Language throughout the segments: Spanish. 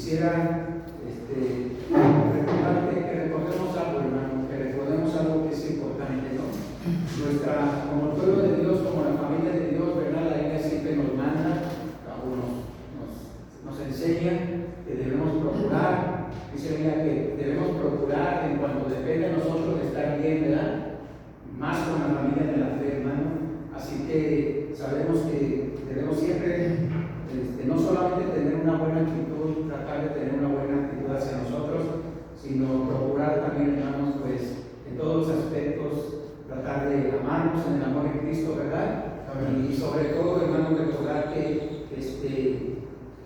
quisiera recordarte que recordemos algo, hermano, que recordemos algo que es importante, ¿no? Como el pueblo de Dios, como la familia de Dios, ¿verdad? La Biblia siempre nos manda, nos enseña que debemos procurar, dice la Biblia que debemos procurar en cuanto depende de nosotros de estar bien, ¿verdad? Más con la familia de la fe, hermano. Así que sabemos que debemos siempre no solamente tener una buena actitud, tratar de tener una buena actitud hacia nosotros, sino procurar también, hermanos, pues en todos los aspectos tratar de amarnos en el amor de Cristo, ¿verdad? Y sobre todo, hermanos, recordar que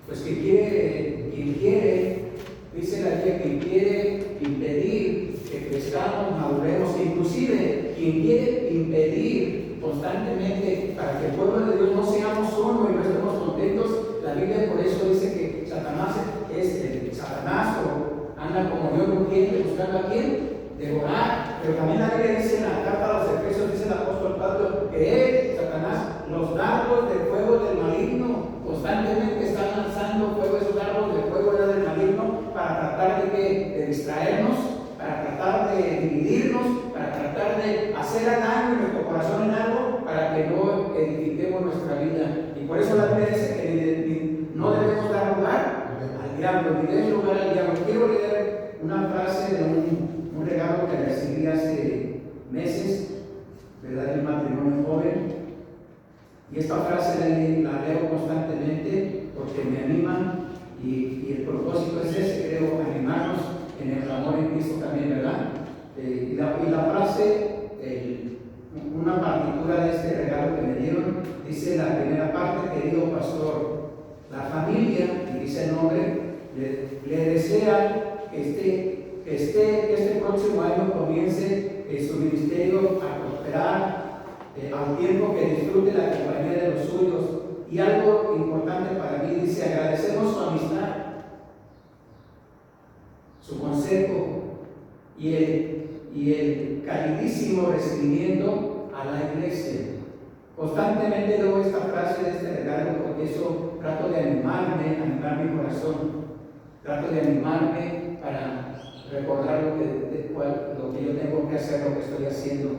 pues quien quiere, dice la Biblia, quien quiere impedir que crezcamos, maduremos, inclusive quien quiere impedir constantemente para que el pueblo de Dios no seamos uno y no estemos contentos. La Biblia por eso dice que Satanás anda como león rugiente buscando a quien devorar. Pero también la Biblia dice en la carta a los Efesios, dice el apóstol Pablo, que Satanás, los dardos de fuego del maligno, constantemente están lanzando fuego, esos dardos de fuego del maligno, para tratar de distraernos, para tratar de dividirnos, para tratar de hacer daño en nuestro corazón en algo, para que no edifiquemos nuestra vida. Y por eso la Biblia dice que no debemos dar lugar al diablo, ni debemos lugar al diablo. Quiero leer una frase de un regalo que recibí hace meses, ¿verdad? De un matrimonio joven. Y esta frase la leo constantemente porque me anima y el propósito es ese, creo, animarnos en el amor en Cristo también, ¿verdad? Y la frase, una partitura de este regalo que me dieron, dice la primera parte: querido pastor, la familia, y dice el nombre, le desea que este próximo año comience su ministerio a prosperar, al tiempo que disfrute la compañía de los suyos. Y algo importante para mí, dice: agradecemos su amistad, su consejo y el calidísimo recibimiento a la iglesia. Constantemente leo esta frase de este regalo porque eso trato de animar mi corazón, trato de animarme para recordar lo que yo tengo que hacer, lo que estoy haciendo.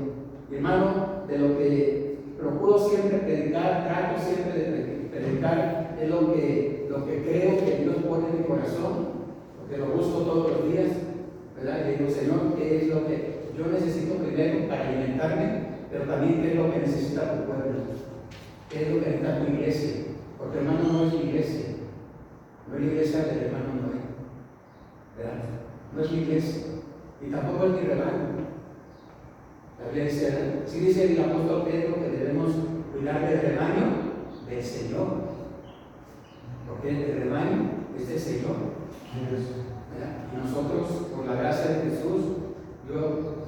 Y hermano, de lo que procuro siempre predicar, trato siempre de predicar, es lo que creo que Dios pone en mi corazón, porque lo busco todos los días, ¿verdad? Y digo: Señor, ¿qué es lo que yo necesito primero para alimentarme? Pero también qué es lo que necesita tu pueblo, qué es lo que necesita tu iglesia, porque hermano, no es mi iglesia, no es la iglesia del hermano Noé, ¿verdad? No es mi iglesia, y tampoco es mi rebaño. La Biblia dice, sí dice el apóstol Pedro que debemos cuidar del rebaño del Señor, porque el rebaño es del Señor, ¿verdad? Y nosotros, por la gracia de Jesús,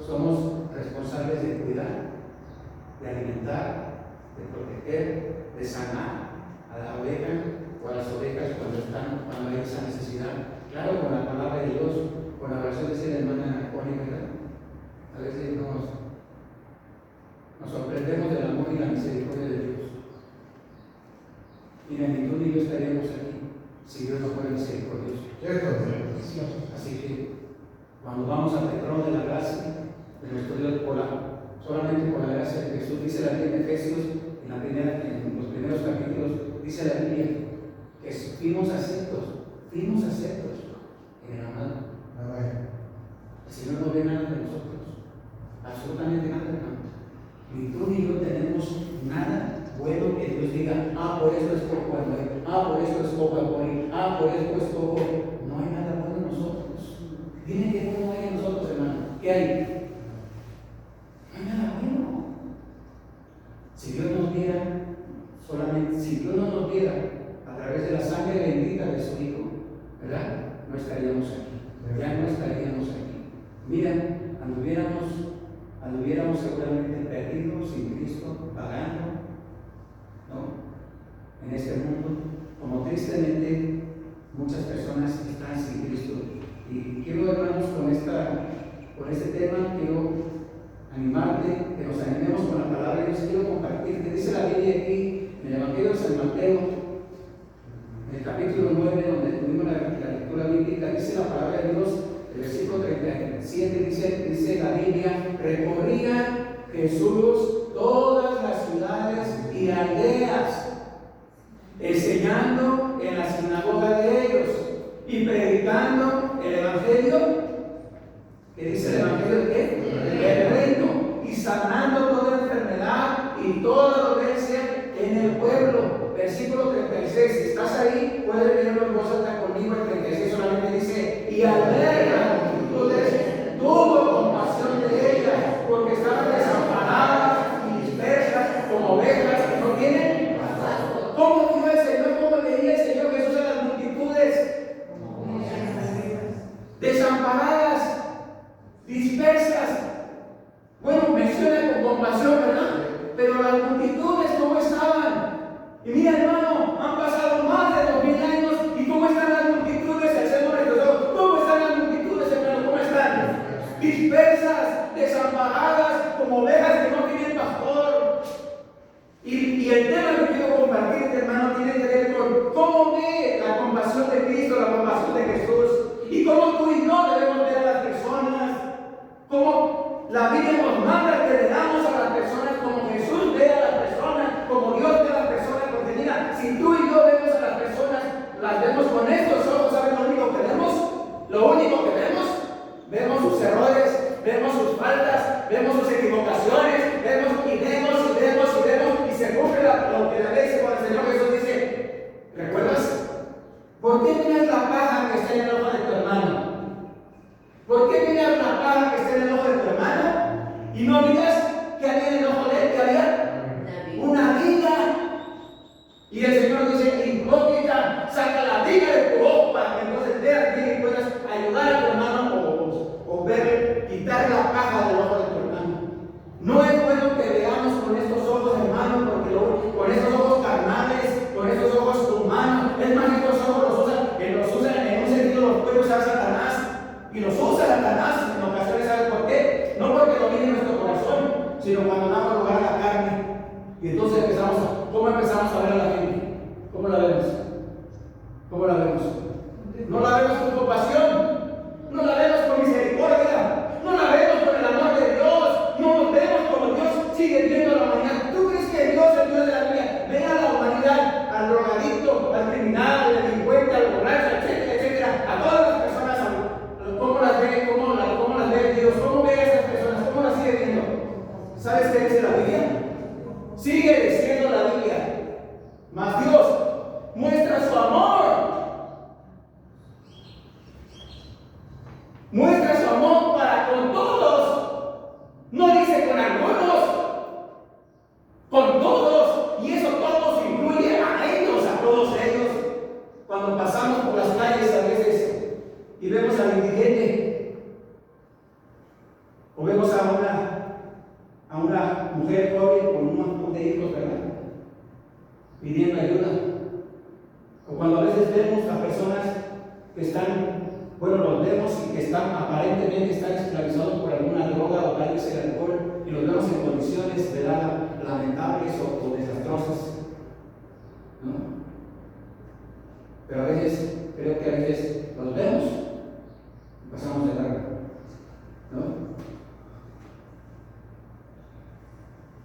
somos responsables de cuidar, de alimentar, de proteger, de sanar a la oveja o a las ovejas cuando hay esa necesidad. Claro, con la palabra de Dios, con la oración de la hermana Connie, ¿verdad? A veces nos sorprendemos del amor y la misericordia de Dios. Mira, ni tú ni yo estaríamos aquí si Dios no fuera misericordioso. Así que cuando vamos al trono de la gracia de nuestro Dios, solamente por la gracia de Jesús, dice la Biblia en Efesios, en los primeros capítulos, dice la Biblia que fuimos aceptos en el amado. El Señor no ve nada de nosotros, absolutamente nada, hermano. Ni tú ni yo tenemos nada bueno que Dios diga: por eso escojo a Noé, por eso escojo a Connie, por eso escojo. No hay nada bueno en nosotros. Dime qué bueno hay en nosotros, hermano. ¿Qué hay? No hay nada bueno. Si Dios nos diera, si Dios no nos diera a través de la sangre bendita de su Hijo, ¿verdad? No estaríamos aquí. Ya no estaríamos aquí. Mira, anduviéramos seguramente perdidos, sin Cristo, vagando, ¿no? En este mundo, como tristemente muchas personas están sin Cristo. Y quiero, hermanos, con este tema, quiero animarte, que nos animemos con la palabra de Dios. Quiero compartir, que dice la Biblia aquí, en el Evangelio de San Mateo, en el capítulo 9, donde tuvimos la lectura Jesús todas las ciudades y aldeas, enseñando en la sinagoga de ellos y predicando el Evangelio. ¿Qué dice el Evangelio de qué? El reino, y sanando toda enfermedad y toda dolencia en el pueblo. Versículo 36. Si estás ahí, puedes leerlo en voz alta conmigo. El 36 solamente dice: y al ver las multitudes, tuvo compasión de ellas, porque estaban desamparadas y dispersas como ovejas que no tienen pastor. ¿Cómo vio el Señor? ¿Cómo veía el Señor Jesús a las multitudes? Desamparadas, dispersas. Bueno, menciona con compasión, ¿verdad? Pero las multitudes, ¿cómo estaban? Y mira, hermano, han pasado más de 2000 años. ¿Y cómo están las multitudes? El Señor de Dios. ¿Cómo están las multitudes, hermano? ¿Cómo están? Dispersas, desamparadas, como ovejas que no tienen pastor. Y el tema que quiero compartirte, hermano, tiene que ver con cómo ve la compasión de Cristo, la compasión de Jesús, y cómo tú y yo debemos ver a las personas, cómo la Biblia nos manda que veamos a las personas como Jesús ve a las personas, como Dios ve a las personas, porque mira, si tú y yo vemos a las personas, las vemos con estos ojos, ¿sabes lo único que vemos? Lo único que vemos sus errores, vemos sus faltas, vemos sus equivocaciones, vemos y se cumple lo que la ley dice cuando el Señor Jesús dice: ¿recuerdas? ¿Por qué miras la paja que está en el ojo de tu hermano? ¿Por qué miras la paja que está en el ojo de tu hermano y no miras que había en el ojo de él? Que había una viga. Y el Señor dice: hipócrita, saca la viga de tu ojo para que entonces veas bien y puedas ayudar a tu hermano o ver, quitar la paja del ojo de tu hermano. No es bueno que veamos con estos ojos, hermano, porque con estos ojos carnales, con estos ojos humanos. Es más, estos ojos los usan en un sentido, los puede usar Satanás. Y los usa Satanás en ocasiones, ¿sabes por qué? No porque domine nuestro corazón, sino cuando damos lugar a la carne. Y entonces ¿cómo empezamos a ver a la gente? ¿Cómo la vemos? ¿Cómo la vemos? No la vemos con compasión, no la vemos con misericordia, no la vemos con el amor de Dios, no nos vemos como Dios sigue viendo a la humanidad. ¿Tú crees que Dios, el Dios de la Biblia, ve a la humanidad, al drogadicto, al criminal, al delincuente, al borracho, etcétera, etcétera, a todas las personas? ¿Cómo las ve? ¿Cómo las ve Dios? ¿Cómo ve a esas personas? ¿Cómo las sigue viendo? ¿Sabes qué dice la Biblia? Sigue diciendo la Biblia: mas Dios muestra su amor. Muestra su amor para con todos. No dice con algunos, con todos. Y eso todos incluye a ellos, a todos ellos. Cuando pasamos por las calles a veces y vemos al indigente, o vemos a una mujer joven con un montón de hijos, ¿verdad?, pidiendo ayuda. O cuando a veces vemos a personas que están, los vemos y que aparentemente están esclavizados por alguna droga o tal vez el alcohol, y los vemos en condiciones, ¿verdad?, lamentables o desastrosas, ¿no? Pero creo que a veces los vemos y pasamos de largo, ¿no?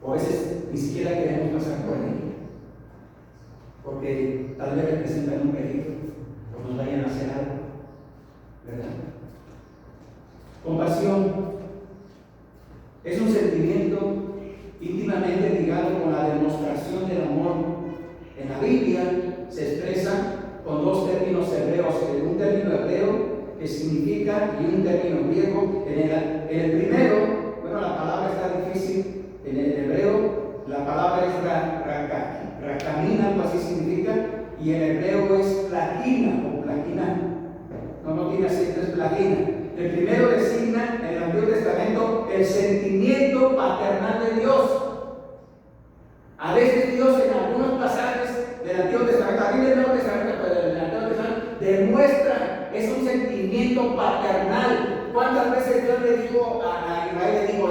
O a veces ni siquiera queremos pasar por ahí, porque tal vez representan un peligro o nos vayan a hacer algo, ¿verdad? Compasión es un sentimiento íntimamente ligado con la demostración del amor. En la Biblia se expresa con dos términos hebreos: un término hebreo que significa y un término griego. En el primero, la palabra está difícil. En el hebreo la palabra es rakamina, algo así significa, y en hebreo es plagina o plagina. No tiene acento, es plagina. El primero designa en el Antiguo Testamento el sentimiento paternal de Dios. A veces Dios en algunos pasajes del Antiguo Testamento, también del Nuevo Testamento, pero del Antiguo Testamento, demuestra, es un sentimiento paternal. ¿Cuántas veces Dios le dijo a Israel, le dijo,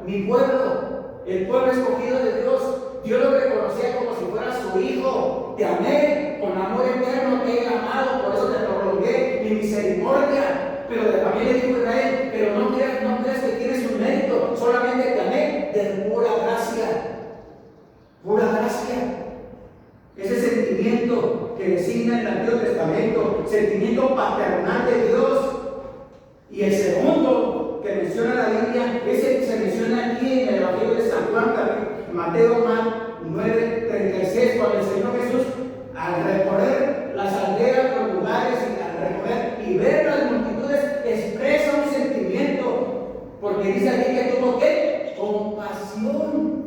mi pueblo, el pueblo escogido de Dios, Dios lo reconocía como si fuera su hijo? Te amé con amor eterno, te he amado, por eso te prolongué mi misericordia. Pero también le dijo a Israel, pero no creas que tienes un mérito, solamente te amé del sentimiento paternal de Dios. Y el segundo que menciona la Biblia es el que se menciona aquí en el Evangelio de San Juan, Mateo 9:36, cuando el Señor Jesús, al recorrer las aldeas, los lugares, al recorrer y ver las multitudes, expresa un sentimiento, porque dice aquí que tuvo ¿qué? Compasión.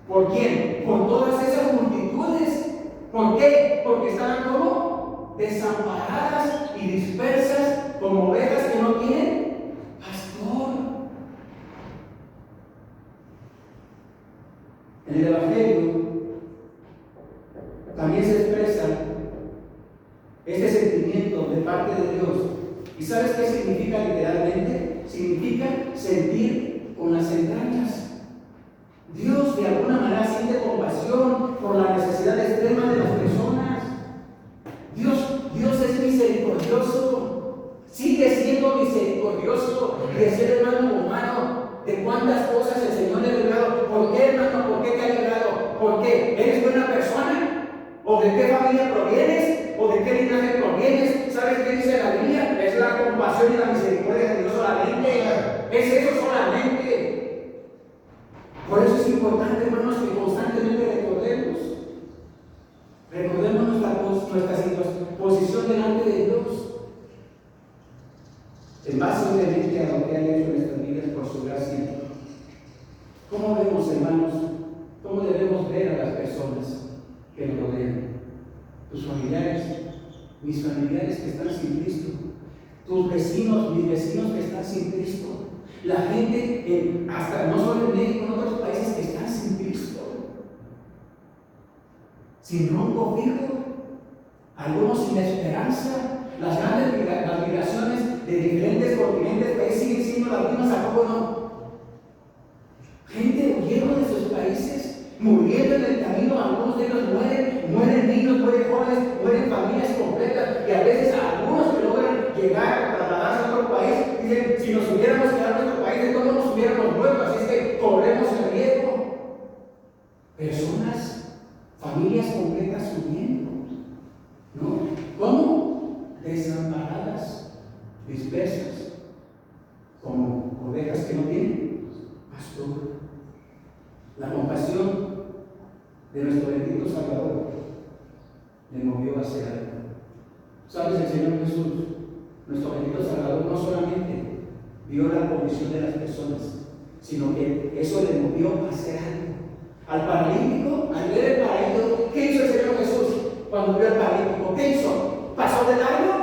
¿Por quién? Por todas esas multitudes. ¿Por qué? Porque estaban como desamparadas y dispersas como ovejas que no tienen pastor. En el Evangelio también se expresa este sentimiento de parte de Dios. ¿Y sabes qué significa literalmente? Significa sentir con las entrañas. Dios de alguna manera siente compasión por la necesidad extrema de las personas. Dios es misericordioso, sigue siendo misericordioso y es el hermano humano. De cuántas cosas el Señor le ha librado. ¿Por qué, hermano? ¿Por qué te ha librado? ¿Por qué? ¿Eres buena persona? ¿O de qué familia provienes? ¿O de qué linaje provienes? ¿Sabes qué dice la Biblia? Es la compasión y la misericordia de Dios solamente. Es eso solamente. Por eso es importante, hermanos, que constantemente recordemos nuestra posición delante de Dios, en base obviamente a lo que ha hecho en nuestras vidas por su gracia. ¿Cómo vemos, hermanos? ¿Cómo debemos ver a las personas que nos rodean? Tus familiares, mis familiares que están sin Cristo, tus vecinos, mis vecinos que están sin Cristo, la gente, hasta no solo en México, en otros países que están sin Cristo, sin rumbo fijo, algunos sin esperanza. Las grandes las migraciones de diferentes continentes, países siguen siendo las mismas, ¿a poco no? Gente huyendo de sus países, muriendo en el camino, algunos de ellos mueren niños, mueren jóvenes, mueren familias completas, y a veces algunos que logran llegar, trasladarse a otro país, dicen, si nos hubiéramos quedado en nuestro país, de cómo nos hubiéramos muerto, así es que corremos el riesgo. Personas, familias completas huyendo, ¿no? ¿Cómo? Desamparadas, dispersas, como ovejas que no tienen pastor. La compasión de nuestro bendito Salvador le movió a hacer algo. ¿Sabes? El Señor Jesús, nuestro bendito Salvador, no solamente vio la condición de las personas, sino que eso le movió a hacer algo. Al paralítico, al ver el paralítico, ¿qué hizo el Señor Jesús cuando vio al paralítico? ¿Qué hizo? ¿Pasó de largo?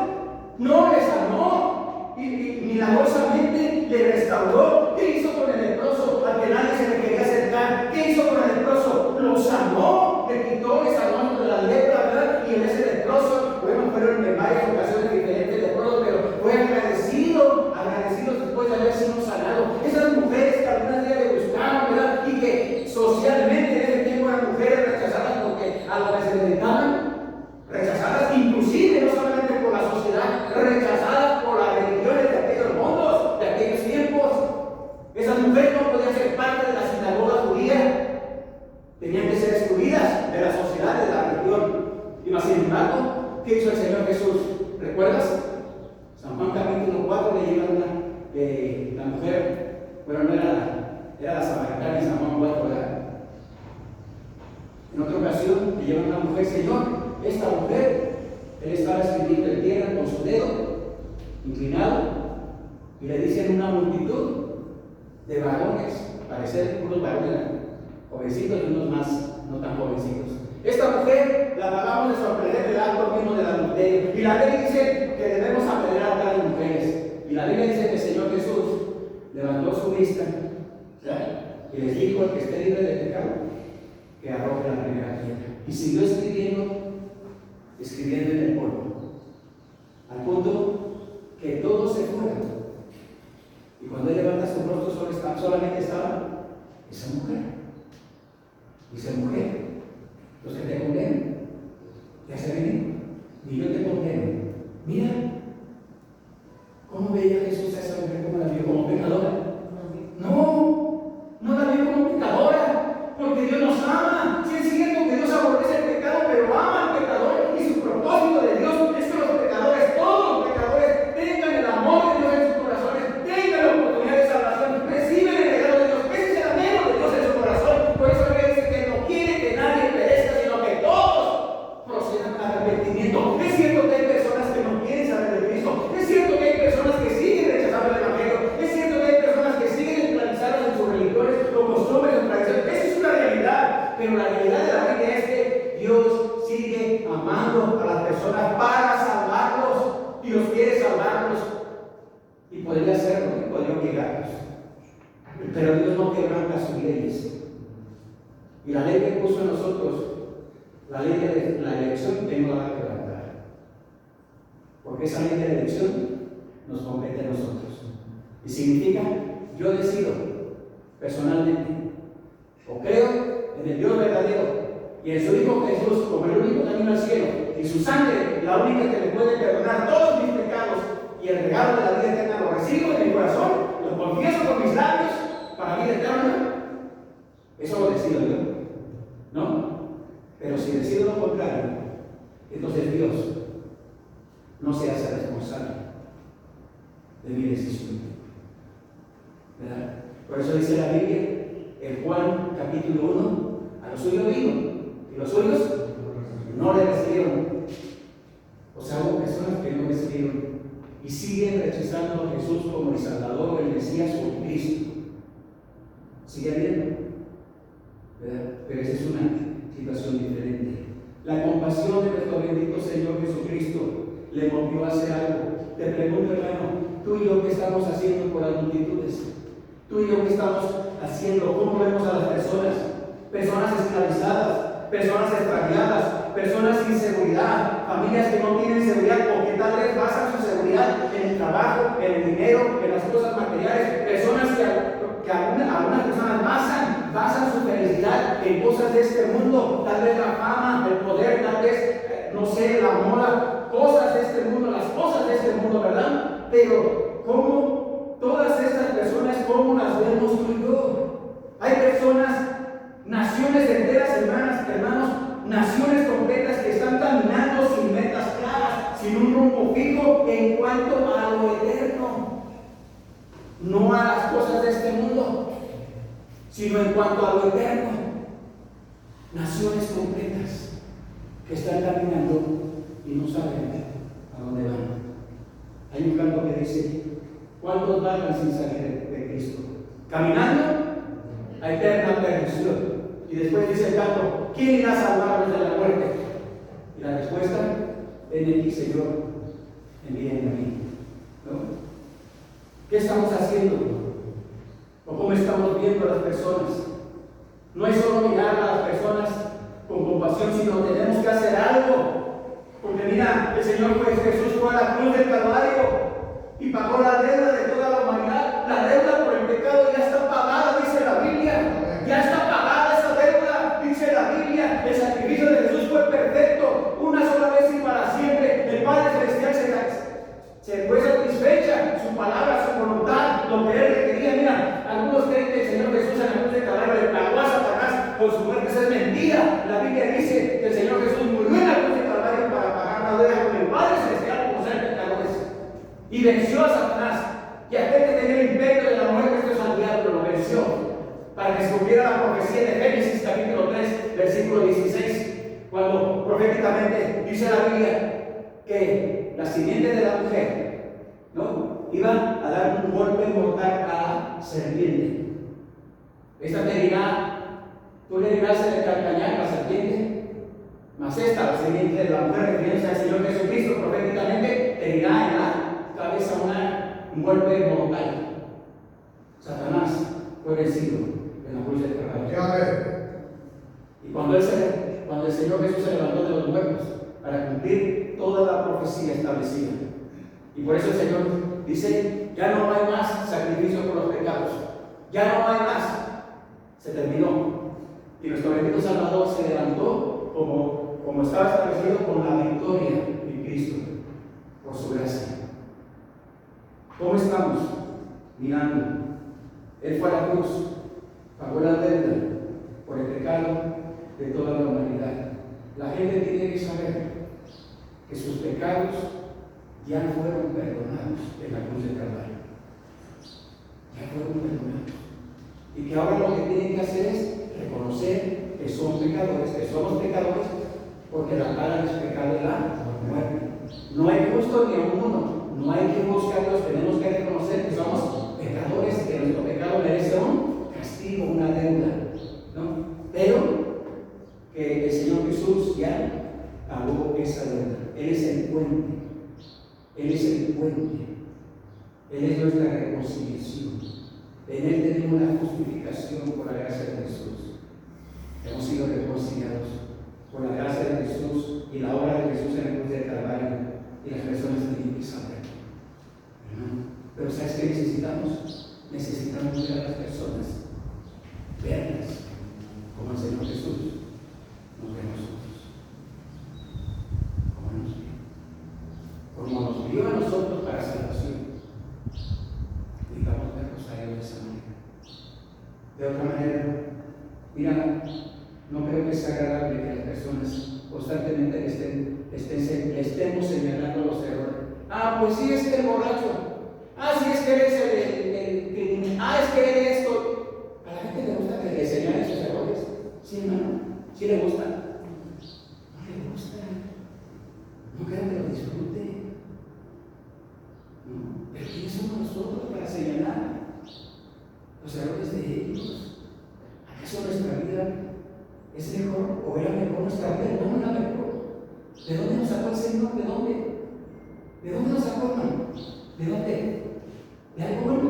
No, le sanó y milagrosamente le restauró. ¿Qué hizo con el leproso al que nadie se le quería acercar? ¿Qué hizo con el leproso? Lo sanó, le quitó, le sanó de la lepra, ¿verdad? Y en ese leproso, bueno, fueron en varias ocasiones diferentes leprosos, pero fue agradecido después de haber sido sanado. Esas mujeres que algunas días le buscaban, ¿verdad? Y que socialmente en ese tiempo eran mujeres rechazadas porque a lo que se dedicaban, rechazadas inclusive, no solamente por la sociedad, rechazadas por las religiones de aquellos mundos, de aquellos tiempos. Esas mujeres no podían ser parte de la sinagoga judía, tenían que ser excluidas de la sociedad, de la religión. Y más sin embargo, ¿qué hizo el Señor Jesús? ¿Recuerdas? San Juan capítulo 4 le lleva la mujer, bueno, no era la samaritana en San Juan 4, ¿verdad? En otra ocasión le llevan a una mujer, Señor, esta mujer, él estaba escribiendo en tierra con su dedo inclinado, y le dicen una multitud de varones, parecer unos varones jovencitos y unos más no tan jovencitos. Esta mujer la acabamos de sorprender del acto mismo del adulterio, y la ley dice que debemos apedrear a las mujeres, y la Biblia dice que el Señor Jesús levantó su vista, ¿ya? Y les dijo: el que esté libre de pecado, que arroje la primera piedra. Y siguió escribiendo en el polvo, al punto que todos se fueron. Y cuando él levanta su rostro, solamente estaba esa mujer. Dice: mujer, los que te condenen, ya se ven, ni yo te condeno. Mira, ¿cómo veía Jesús a esa mujer? ¿Cómo la vio? ¿Como pecadora? No la vio como pecadora, porque Dios nos ama. Sí es cierto que Dios aborrece el pecado, pero ama al pecador, y su propósito de Dios es que podría hacerlo, podría obligarnos. Pero Dios no quebranta sus leyes. Y la ley que puso en nosotros, la ley de la elección, que no la va a quebrantar. Porque esa ley de la elección nos compete a nosotros. Y significa, yo decido personalmente, o creo en el Dios verdadero y en su Hijo Jesús como el único camino al cielo, y su sangre, la única que me puede perdonar todos mis pecados, y el regalo de la vida eterna lo recibo en mi corazón, lo confieso con mis labios para vida eterna. Eso lo decido yo, ¿no? Pero si decido lo contrario, entonces Dios no se hace responsable de mi decisión, ¿verdad? Por eso dice la Biblia en Juan capítulo 1, a los suyos vino y los suyos no le recibieron. O sea, hubo personas que no recibieron y siguen rechazando a Jesús como el Salvador o el Mesías o el Cristo. Sigue habiendo, ¿verdad? Pero esa es una situación diferente. La compasión de nuestro bendito Señor Jesucristo le movió a hacer algo. Te pregunto, hermano, tú y yo, ¿qué estamos haciendo por las multitudes? Tú y yo, ¿qué estamos haciendo? ¿Cómo vemos a las personas? Personas esclavizadas, personas extraviadas, personas sin seguridad, familias que no tienen seguridad o que tal vez basan su seguridad en el trabajo, en el dinero, en las cosas materiales, personas que algunas personas basan su felicidad en cosas de este mundo, tal vez la fama, el poder, tal vez, no sé, la moda, cosas de este mundo, las cosas de este mundo, ¿verdad? Pero, ¿cómo todas estas personas, cómo las vemos tú y yo? Hay personas, naciones enteras, hermanos, naciones completas que están caminando sin metas claras, sin un rumbo fijo en cuanto a lo eterno, no a las cosas de este mundo, sino en cuanto a lo eterno. Naciones completas que están caminando y no saben a dónde van. Hay un canto que dice: ¿cuántos van sin salir de Cristo? Caminando a eterna perdición. Y después dice el canto: ¿quién irá a salvarnos de la muerte? Y la respuesta: ven aquí, Señor, envíenme a mí, ¿no? ¿Qué estamos haciendo? ¿O cómo estamos viendo a las personas? No es solo mirar a las personas con compasión, sino tenemos que hacer algo. Porque mira, el Señor Jesús fue a la cruz del Calvario y pagó la deuda de toda la humanidad. La deuda por el pecado ya está pagada, dice la Biblia. Ya está pagada esa deuda, dice la Biblia. El sacrificio de Jesús fue perfecto, una sola vez y para siempre. El Padre Celestial se fue satisfecha, su palabra, su voluntad, lo que Él requería. Mira, algunos creen que el Señor Jesús en la cruz del Calvario le pagó a Satanás por su muerte. Esa es mentira. La Biblia dice que el Señor Jesús murió en la cruz del Calvario para pagar la deuda con el Padre Celestial por ser pecadores. Y venció a Satanás. Y aquel que tenía el imperio de la muerte, esto es al diablo, lo venció. Para que se cumpliera la profecía de Génesis capítulo 3, versículo 16. Cuando proféticamente dice la Biblia que la simiente de la mujer, ¿no?, iba a dar un golpe mortal a la serpiente. Esta te dirá, tú le dirás en el calcañar a la serpiente, mas esta, la simiente de la mujer, refiriéndose al Señor Jesucristo, proféticamente te dirá en la cabeza un golpe mortal. Satanás fue vencido en la cruz del Calvario. Y cuando el Señor Jesús se levantó de los muertos para cumplir toda la profecía establecida. Y por eso el Señor dice: ya no hay más sacrificio por los pecados, ya no hay más, se terminó. Y nuestro bendito Salvador se levantó como estaba establecido, con la victoria en Cristo, por su gracia. ¿Cómo estamos mirando? Él fue a la cruz, pagó la deuda por el pecado de toda la humanidad. La gente tiene que saber que sus pecados ya fueron perdonados en la cruz del Calvario. Ya fueron perdonados. Y que ahora lo que tienen que hacer es reconocer que son pecadores, que somos pecadores, porque la paga de su pecado es la muerte. No hay justo ni uno, no hay que buscar a Dios, tenemos que reconocer que somos pecadores y que nuestro pecado merece un castigo, una deuda, ¿no? Pero que el Señor Jesús ya pagó esa deuda. Él es el puente. Él es el puente Él es nuestra reconciliación. En Él tenemos la justificación por la gracia de Jesús. Hemos sido reconciliados por la gracia de Jesús y la obra de Jesús en el cruz del Calvario, y las personas tienen que saber. Pero ¿sabes qué necesitamos? Necesitamos ver a las personas, verlas como el Señor Jesús nos ve a nosotros, como nos vio a nosotros para salvación. Digamos verlos a ellos de esa manera. De otra manera, mira, no creo que sea agradable que las personas constantemente estemos señalando los errores. Ah, pues sí, es que el borracho. Ah, sí, es que eres el ah, es que eres esto. A la gente le gusta que le señalen sus errores. Sí, hermano, sí le gusta. No le gusta. No creo que lo disfrute. No. Pero ¿quiénes somos nosotros para señalar los errores de ellos? ¿Acaso nuestra vida es mejor o era mejor nuestra vida? No, no era mejor. ¿De dónde nos sacó el Señor? ¿De dónde? ¿De dónde nos sacó, hermano? ¿De dónde? ¿De algo bueno? No.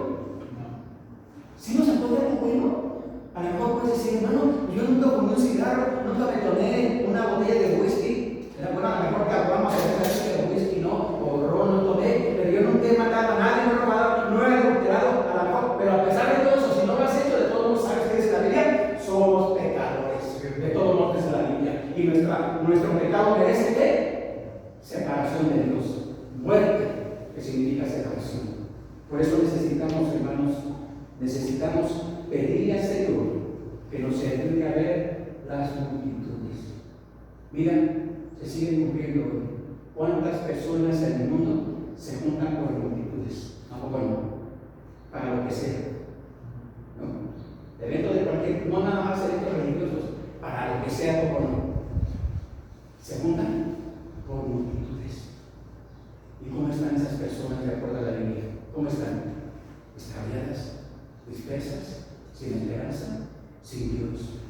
¿Sí nos sacó de algo bueno? A lo mejor puedes decir, hermano, yo nunca fumé un cigarro, nunca me tomé una botella de whisky. Era bueno, a lo mejor que vamos a hacer de whisky, no, o ron no tomé, pero yo nunca he matado a nadie, no he robado, no he adulterado, a lo mejor, pero a pesar de todo eso, si no lo has hecho, de todos modos, ¿sabes qué dice la Biblia? Somos pecadores, de todos modos dice la Biblia. Y nuestro pecado merece ¿qué? Separación de Dios, muerte, que significa separación. Por eso necesitamos, hermanos, pedirle al Señor que nos ayude a ver las multitudes. Mira, se siguen cumpliendo hoy. ¿Cuántas personas en el mundo se juntan por multitudes? ¿Tampoco no? Para lo que sea. ¿No? Eventos de cualquier, no nada más eventos religiosos, para lo que sea, ¿tampoco no? Se juntan por multitudes. ¿Y cómo están esas personas de acuerdo a la Biblia? ¿Cómo están? Extraviadas, dispersas, sin esperanza, sin Dios.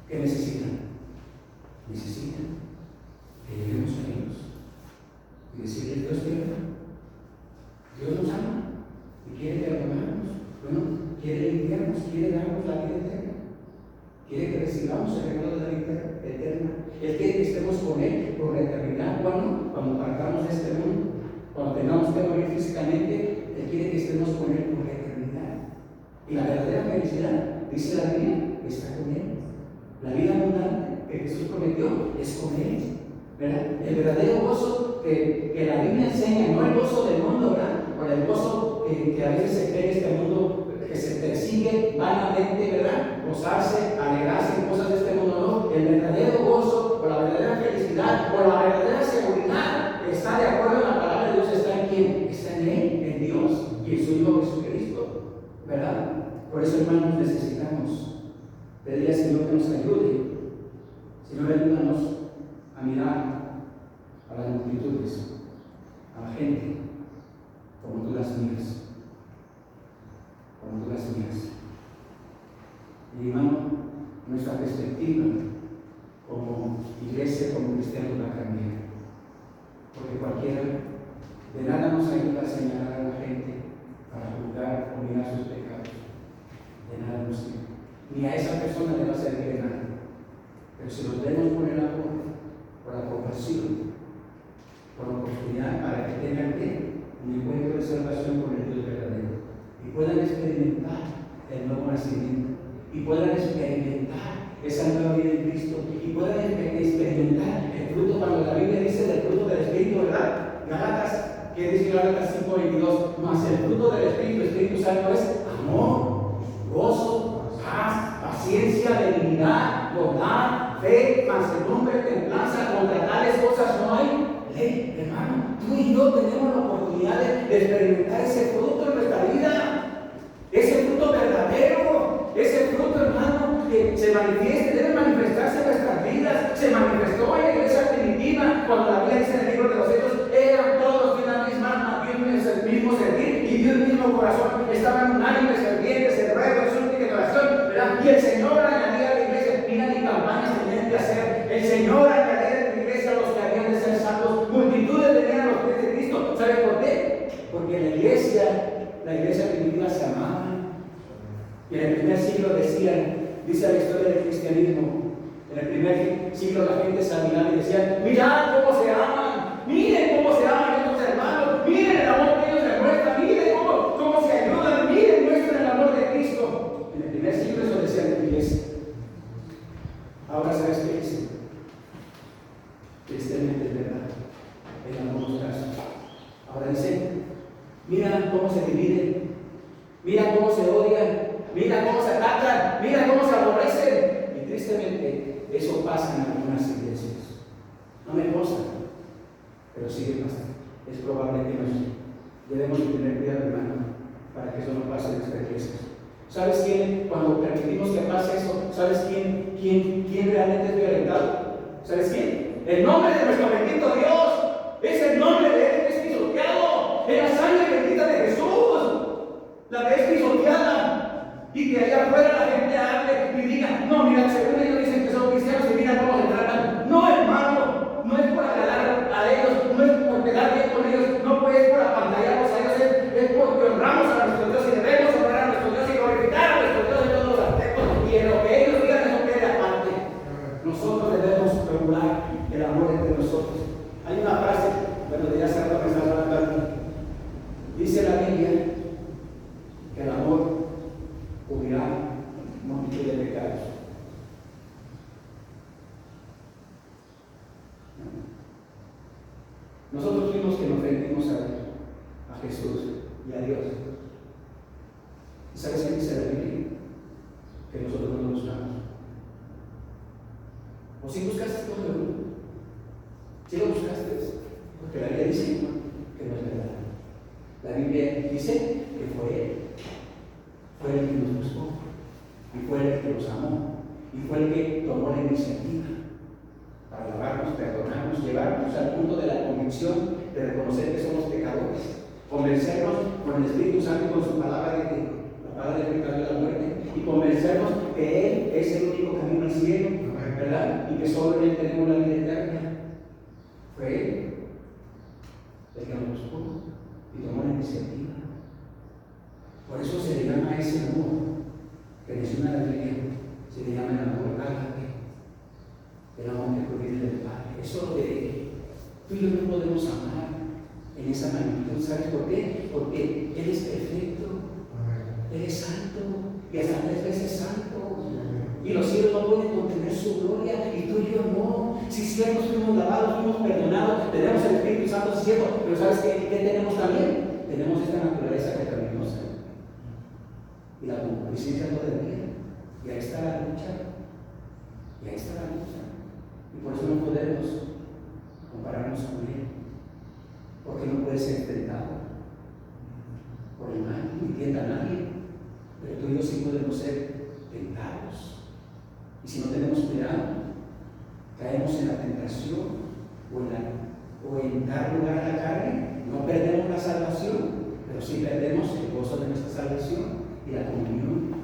¿Qué necesitan? Necesitan que lleguemos a ellos y decirles: Dios te ama, Dios nos ama y quiere perdonarnos. Bueno, quiere limpiarnos, quiere darnos la vida eterna, quiere que recibamos el regalo de la vida eterna. Él quiere que estemos con Él por la eternidad. Cuando partamos de este mundo, cuando tengamos que morir físicamente, Él quiere que estemos con Él por la eternidad. Y la verdadera felicidad, dice la Biblia, está con Él. La vida abundante que Jesús prometió es con Él, ¿verdad? El verdadero gozo que la Biblia enseña, no el gozo del mundo, ¿verdad? O el gozo que a veces se cree en este mundo, que se persigue vanamente, ¿verdad? Gozarse, alegrarse en cosas de este mundo, no. El verdadero gozo, o la verdadera felicidad, o la verdadera seguridad que está de acuerdo a la palabra de Dios, está en ¿quién? Está en Él, en Dios y en su Hijo Jesucristo, ¿verdad? Por eso, hermanos, necesitamos pedirle al Señor que nos ayude. Señor, ayúdanos a mirar a las multitudes, a la gente, como tú las miras, como tú las miras. Y, hermano, nuestra perspectiva como iglesia, como cristianos, va a cambiar. Porque cualquiera de nada nos ayuda a señalar a la gente para juzgar o mirar sus pecados. De nada nos sirve. Ni a esa persona le va a servir de nada. Pero si los vemos por el amor, por la compasión, por la oportunidad para que tengan un encuentro de salvación con el Dios verdadero y puedan experimentar el nuevo nacimiento y puedan experimentar esa nueva vida en Cristo y puedan experimentar el fruto, cuando la Biblia dice del fruto del Espíritu, ¿verdad? Gálatas, ¿qué dice Gálatas 5:22? Mas el fruto del Espíritu Santo es amor, gozo, paz, paciencia, benignidad, bondad, fe, mansedumbre, templanza. Contra tales cosas no hay ley. Hermano, tú y yo tenemos la oportunidad de experimentar ese fruto en nuestra vida, ese fruto verdadero, ese fruto, hermano, que se manifieste, debe manifestarse en nuestras vidas. Se manifestó en la iglesia primitiva, cuando la Biblia dice en el libro de los Hechos, eran todos de una misma alma, el mismo sentir y de un mismo corazón, estaban unánimes, fervientes, en ruego, en súplica, en oración, ¿verdad? Y el Señor añadía a la iglesia, mira ni campañas tenían que hacer, el Señor añadía a la iglesia a los que habían de ser salvos, multitudes venían a los pies de Cristo. ¿Sabe por qué? Porque la iglesia la iglesia primitiva se amaban. Y en el primer siglo decían, dice la historia del cristianismo, en el primer siglo la gente se admiraba y decían: mirad cómo se aman, miren cómo se aman estos hermanos, miren el amor que ellos demuestran, miren cómo se ayudan, miren, muestran el amor de Cristo. En el primer siglo eso decían en la iglesia. Ahora, ¿sabes qué dicen? Tristemente es verdad, en algunos casos. Ahora dicen: mira cómo se dividen, mira cómo se odian, mira cómo se atacan, mira cómo se aborrecen. Y tristemente eso pasa en algunas iglesias. No me consta, pero sigue pasando. Es probable que nos debemos de tener cuidado, hermano, para que eso no pase en nuestra iglesia. ¿Sabes quién, cuando permitimos que pase eso, sabes quién realmente es violentado? ¿Sabes quién? El nombre de nuestro bendito Dios. Es el nombre de Él que es pisoteado. Es la sangre bendita de Jesús la que es pisoteada. Y que allá afuera la gente hable y diga: no, mira, según ellos dicen que son cristianos y mira cómo se tratan. No, hermano, no es por agradar a ellos, no es por quedar bien con ellos, no es por apantallarlos a ellos, es porque honramos a nuestro Dios y debemos honrar a nuestro Dios y glorificar a nuestro Dios en todos los aspectos. Y en lo que ellos digan, eso quede aparte. Nosotros debemos procurar el amor entre nosotros. Hay una frase, bueno, ya se ha pensado hablando. Dice la Biblia que el amor cubrirá multitud de pecados. Nosotros fuimos que nos rendimos a Jesús y a Dios. ¿Y sabes qué dice la Biblia? Que nosotros no lo buscamos. ¿O si buscaste todo el mundo? ¿Si lo buscaste? Porque la Biblia dice que no es verdad. La Biblia dice que fue Él. Fue el que nos buscó. Y fue el que nos amó. Y fue el que tomó la iniciativa para lavarnos, perdonarnos, llevarnos al punto de la convicción de reconocer que somos pecadores, convencernos con el Espíritu Santo y con su palabra de que la palabra del pecado y la muerte, y convencernos que Él es el único camino al cielo, ¿verdad? Y que solo en Él tenemos la vida eterna. Fue Él el que nos buscó y tomó la iniciativa. Por eso se le llama a ese amor que menciona la Biblia, se le llama el amor ágape, el amor que proviene del Padre. Eso de tú y yo no podemos amar en esa magnitud. ¿Sabes por qué? Porque Él es perfecto, Él es santo y hasta 3 veces santo. Y los cielos no pueden contener su gloria, y tú y yo no. Si ciertos fuimos lavados, fuimos perdonados, tenemos el Espíritu Santo, es cierto, pero ¿sabes qué tenemos también? Tenemos esta naturaleza pecaminosa y la concupiscencia todo el día. Y ahí está la lucha. Y ahí está la lucha. Y por eso no podemos compararnos con Él, porque no puede ser tentado por el mal, ni tienta a nadie. Pero tú y yo sí podemos ser tentados. Y si no tenemos cuidado, caemos en la tentación o en dar lugar a la carne. No perdemos la salvación, pero sí perdemos el gozo de nuestra salvación y la comunión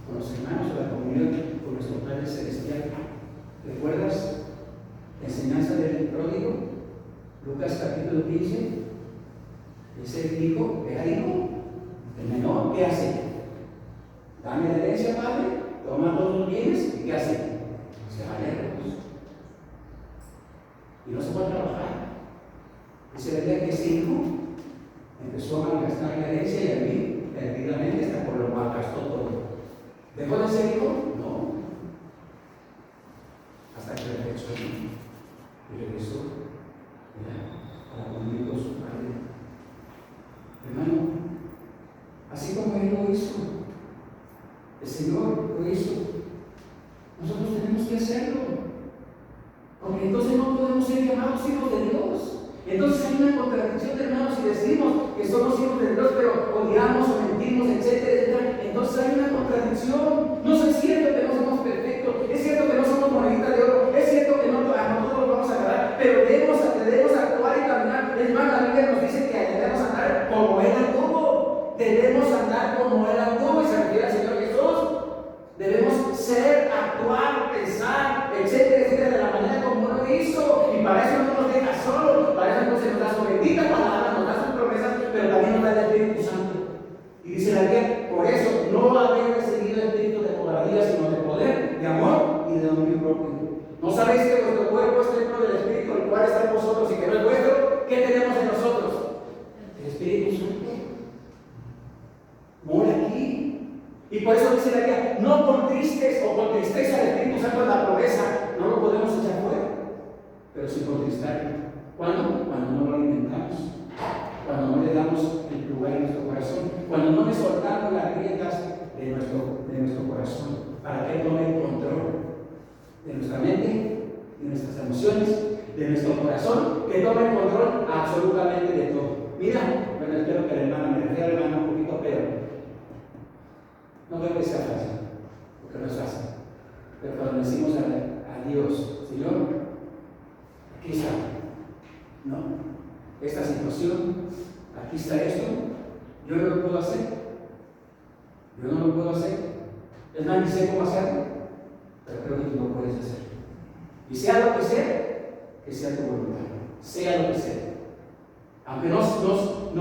con los hermanos, o la comunión con nuestro Padre Celestial. ¿Recuerdas la enseñanza del pródigo? Lucas capítulo 15. Ese hijo era hijo, el menor, ¿qué hace? Dame la herencia, padre, toma todos los bienes, ¿y qué hace? Se va lejos. Y no se puede trabajar. Dice la Biblia que ese hijo empezó a malgastar la herencia y a mí, perdidamente, hasta por lo malgastó todo. ¿Dejó de ser hijo? No. Hasta que reflexionó y regresó a la comunión con su padre. Hermano, así como Él lo hizo, el Señor lo hizo, nosotros tenemos que hacerlo, porque entonces no podemos ser llamados hijos de Dios. Entonces hay una contradicción, hermanos, si decimos que somos hijos de Dios, pero odiamos o mentimos, etcétera, etcétera. Entonces hay una contradicción. No es cierto que no somos perfectos, es cierto que no somos moneditas de oro, es cierto que a nosotros vamos a agradar, pero debemos actuar y caminar. Es más, la Biblia nos dice que debemos andar como Él anduvo. Debemos andar como Él anduvo, y se refiere al Señor Jesús. Debemos ser, actuar, pensar, etcétera, etcétera, de la manera como Él lo hizo. Y para eso no nos deja solos, para eso entonces nos da su bendita palabra, nos da sus promesas, pero también nos da el Espíritu Santo. o con tristeza el Espíritu Santo en la pobreza, no lo podemos echar fuera, pero sí contristarlo. ¿Cuándo? Cuando no lo alimentamos, cuando no le damos el lugar en nuestro corazón, cuando no le soltamos las riendas de nuestro corazón, para que tome el control de nuestra mente, de nuestras emociones, de nuestro corazón, que tome el control absolutamente de todo. Mira, bueno, espero que la hermana me refiera a la hermana un poquito, pero no creo que sea fácil, porque no es fácil. Pero cuando decimos a Dios, Señor, aquí está, ¿no? Esta situación, aquí está esto, yo no lo puedo hacer, yo no lo puedo hacer, es más, ni sé cómo hacerlo, pero creo que tú lo puedes hacer. Y sea lo que sea tu voluntad, sea lo que sea. Aunque no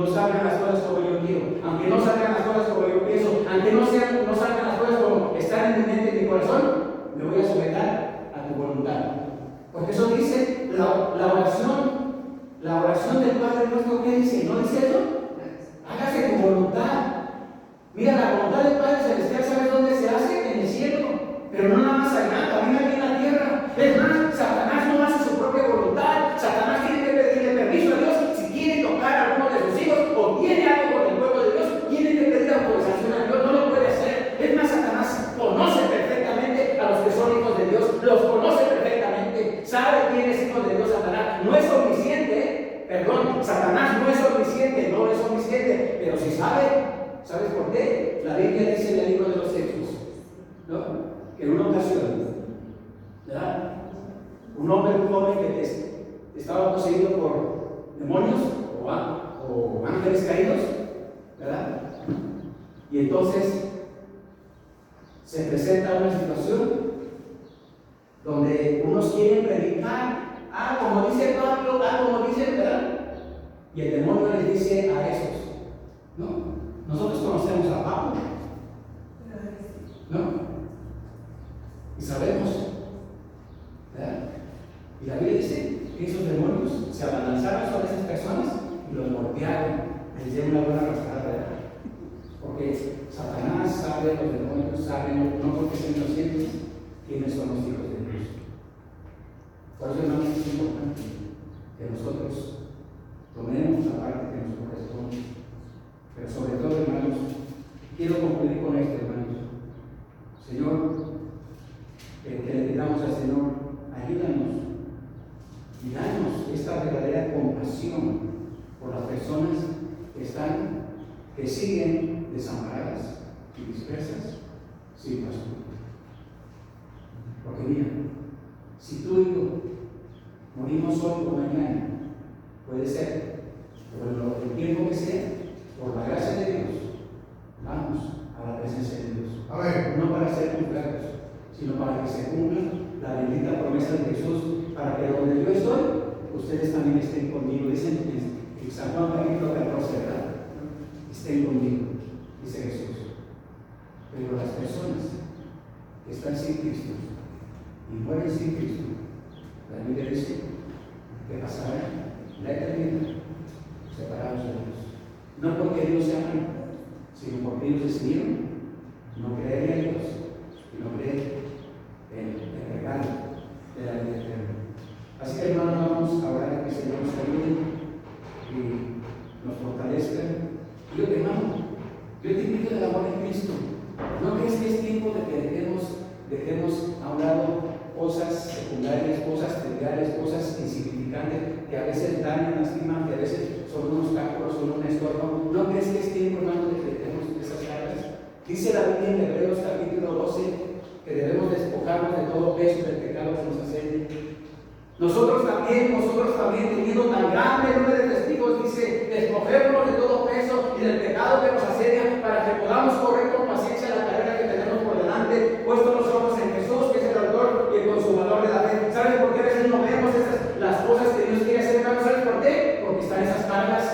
salgan las cosas como yo quiero, aunque no salgan las cosas como yo pienso, aunque no salgan las cosas como están en mi mente y en mi corazón, me voy a someter a tu voluntad. Porque eso dice la oración del Padre nuestro, ¿qué dice? ¿No dice eso? Hágase tu voluntad. Mira, la voluntad del Padre Celestial, ¿sabes dónde se hace? En el cielo, pero no nada más allá, también aquí en la tierra. Es más, Satanás no hace su propia voluntad. Satanás tiene que pedirle permiso a Dios. Si quiere tocar a alguno de sus hijos o tiene algo con el pueblo de Dios, tiene que pedir autorización a Dios. No lo puede hacer. Es más, Satanás conoce perfectamente a los que son hijos de Dios. Los conoce perfectamente. Sabe quién es hijo de Dios. Satanás no es omnisciente. Perdón, Satanás no es omnisciente, pero si sabe. ¿Sabes por qué? La Biblia dice en el libro de los Hechos, ¿no? Que en una ocasión, ¿verdad? Un joven que estaba poseído por demonios o ángeles caídos, ¿verdad? Y entonces se presenta una situación donde unos quieren predicar, como dice Pablo, como dice, ¿verdad? Y el demonio les dice a esos, ¿no? Nosotros conocemos a Pablo, ¿no? Y sabemos, ¿verdad? Y la Biblia dice que esos demonios se abalanzaron sobre esas personas y los golpearon, les dieron una buena arrastrada, ¿verdad? Porque Satanás sabe, los demonios saben, no porque sean inocentes, quiénes son los hijos de Dios. Por eso, hermanos, es importante que nosotros tomemos la parte que nos corresponde. Pero sobre todo, hermanos, quiero concluir con esto, hermanos. Señor, que le digamos al Señor, ayúdanos y danos esta verdadera compasión por las personas que siguen desamparadas y dispersas sin pastor. Porque mira, si tú y yo morimos hoy o mañana, puede ser, por el tiempo que sea, por la gracia de Dios, vamos a la presencia de Dios. Amén. No para ser juzgados, sino para que se cumpla la bendita promesa de Jesús, para que donde yo estoy, ustedes también estén conmigo. Dicen en San Juan capítulo 14, ¿verdad? Estén conmigo, dice Jesús. Pero las personas que están sin Cristo y mueren sin Cristo, la Biblia dice que pasarán la eternidad separados de Dios. No porque Dios sea malo, sino porque ellos decidieron no creer en Dios y no creer en el regalo de la vida eterna. Así que, hermanos, vamos a orar que el Señor nos ayude y nos fortalezca. Y yo te amo, yo te invito al amor en Cristo. ¿No crees que es tiempo de que dejemos a un lado cosas secundarias, cosas triviales, cosas insignificantes que a veces dañan, lastiman, que a veces son unos cálculos, son un estorbo? ¿No crees que es tiempo, hermano, de que dejemos esas cargas? Dice la Biblia en Hebreos capítulo 12 que debemos despojarnos de todo peso del pecado que nos asedia. Nosotros también, teniendo tan grande número de testigos, dice, despojémonos de todo peso y del pecado que nos asedia, para que podamos correr con paciencia la carrera que tenemos por delante, puestos los ojos en Jesús, que es el autor y el consumador de la fe. ¿Saben por qué a veces no vemos las cosas que Dios quiere hacer? ¿Sabes por qué? Porque están esas cargas,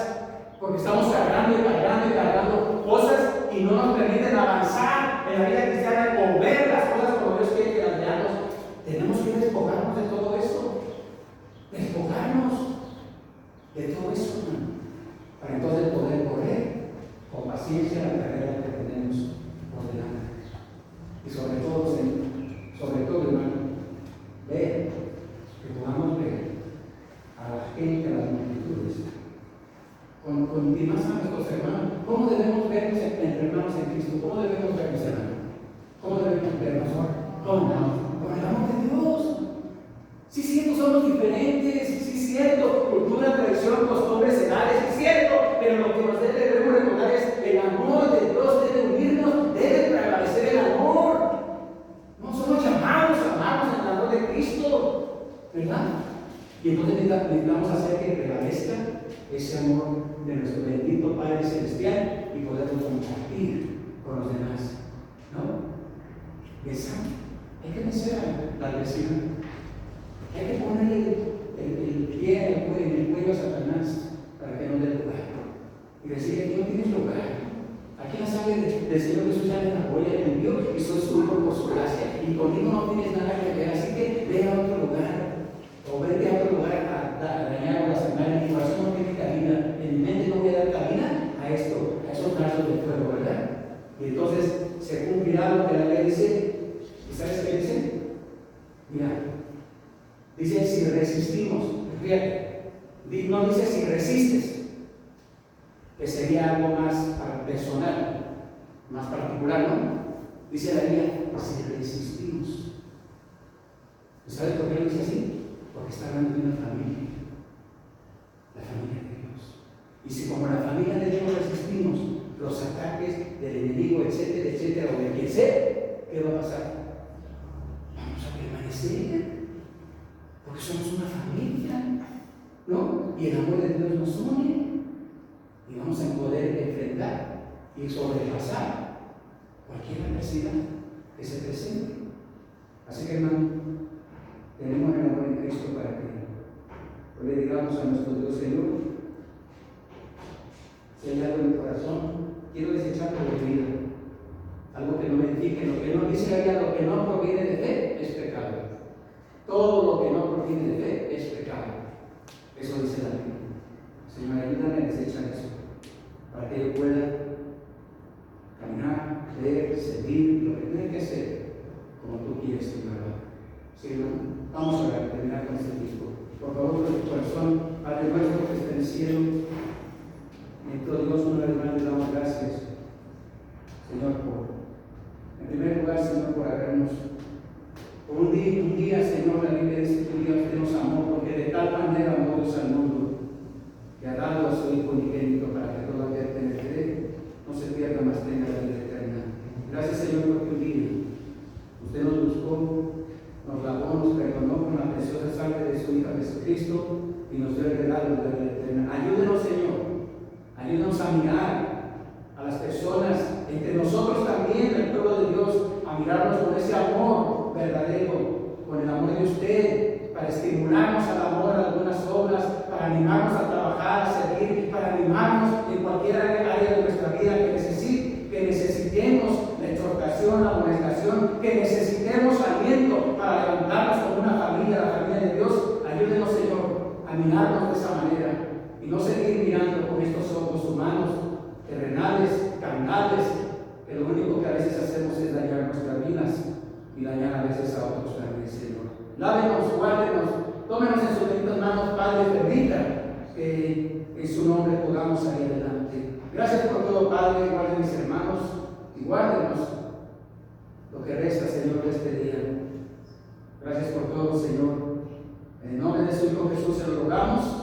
porque estamos cargando cosas y no nos permiten avanzar en la vida cristiana o ver las cosas como Dios quiere que las veamos. Tenemos que despojarnos de todo eso. Despojarnos de todo eso, para entonces poder correr con paciencia la carrera que tenemos por delante. Y sobre todo, Señor, y más a nuestros hermanos. ¿Cómo debemos vernos entre hermanos en Cristo? ¿Cómo debemos vernos, hermanos? ¿Cómo debemos vernos? ¿Cómo? Con el amor de Dios. Sí, cierto, somos diferentes, sí, cierto, cultura, tradición, costumbres, edades, sí, cierto, pero lo que nos debemos recordar es el amor de Dios debe unirnos, debe prevalecer el amor. No somos llamados a amarnos en el amor de Cristo, ¿verdad? Y entonces necesitamos hacer que prevalezca ese amor de nuestro bendito Padre Celestial y poderlo compartir con los demás, ¿no? Hay que vencer a la adversidad. Hay que ponerle el pie en el cuello a Satanás para que no dé lugar. Y decirle: aquí no tienes lugar. Aquí la sangre del Señor Jesús ya me apoya, me envió y soy su hijo por su gracia. Y conmigo no tienes nada que ver. Así que ve a otro lugar. O vete a otro lugar a dañar o lastimar. Mi corazón no tiene cabida. En mi mente no voy a dar cabida a esto, a esos brazos de fuego, ¿verdad? Y entonces se cumplirá lo que la ley dice. ¿Y sabes qué dice? Mira. Dice: si resistimos, fíjate, no dice si resistes, que sería algo más personal, más particular, ¿no? Dice la Biblia: si resistimos. ¿Sabes por qué lo dice así? Porque está hablando de una familia, la familia de Dios. Y si como la familia de Dios resistimos los ataques del enemigo, etcétera, etcétera, o de quien sea, ¿qué va a pasar? Vamos a permanecer. Porque somos una familia, ¿no? Y el amor de Dios nos une. Y vamos a poder enfrentar y sobrepasar cualquier adversidad que se presente. Así que, hermano, tenemos el amor en Cristo para que le digamos a nuestro Dios: Señor, si hay algo en mi corazón, quiero desecharlo de mi vida. Algo que no me edifique, lo que no dice la Biblia, lo que no proviene de fe es pecado. Todo lo que no proviene de fe es pecado. Eso dice la Biblia. Señor, ayúdame a desechar eso, para que yo pueda caminar, leer, servir, lo que tiene que hacer, como tú quieres, Señor. Señor, vamos a orar, terminar con este tiempo. Por favor, con tu corazón, Padre nuestro que está en el cielo, nuestro Dios, una vez más le damos gracias, Señor, en primer lugar, Señor, por habernos. Por un día, Señor, la Biblia dice que un día usted nos amó, porque de tal manera amó Dios al mundo, que ha dado a su Hijo unigénito para que todo aquel que en él cree no se pierda, mas tenga la vida eterna. Gracias, Señor, porque un día usted nos buscó, nos lavó, nos perdonó con la preciosa sangre de su Hijo Jesucristo y nos dio el regalo de la vida eterna. Ayúdenos, Señor, ayúdenos a mirar a las personas, entre nosotros también, el pueblo de Dios, a mirarnos con ese amor verdadero, con el amor de usted, para estimularnos al amor a algunas obras, para animarnos a trabajar, a servir, para animarnos en cualquier área de nuestra vida que necesitemos la exhortación, la amonestación, que necesitemos aliento para levantarnos como una familia, la familia de Dios. Ayúdenos, Señor, a mirarnos de esa manera y no seguir mirando con estos ojos humanos, terrenales, carnales, que lo único que a veces hacemos es dañar nuestras vidas y dañar a veces a otros también, Señor. Lávenos, guárdenos, tómenos en sus benditas manos, Padre, permita que en su nombre podamos salir adelante. Gracias por todo, Padre, guarde mis hermanos y guárdenos lo que resta, Señor, de este día. Gracias por todo, Señor. En el nombre de su Hijo Jesús se lo rogamos.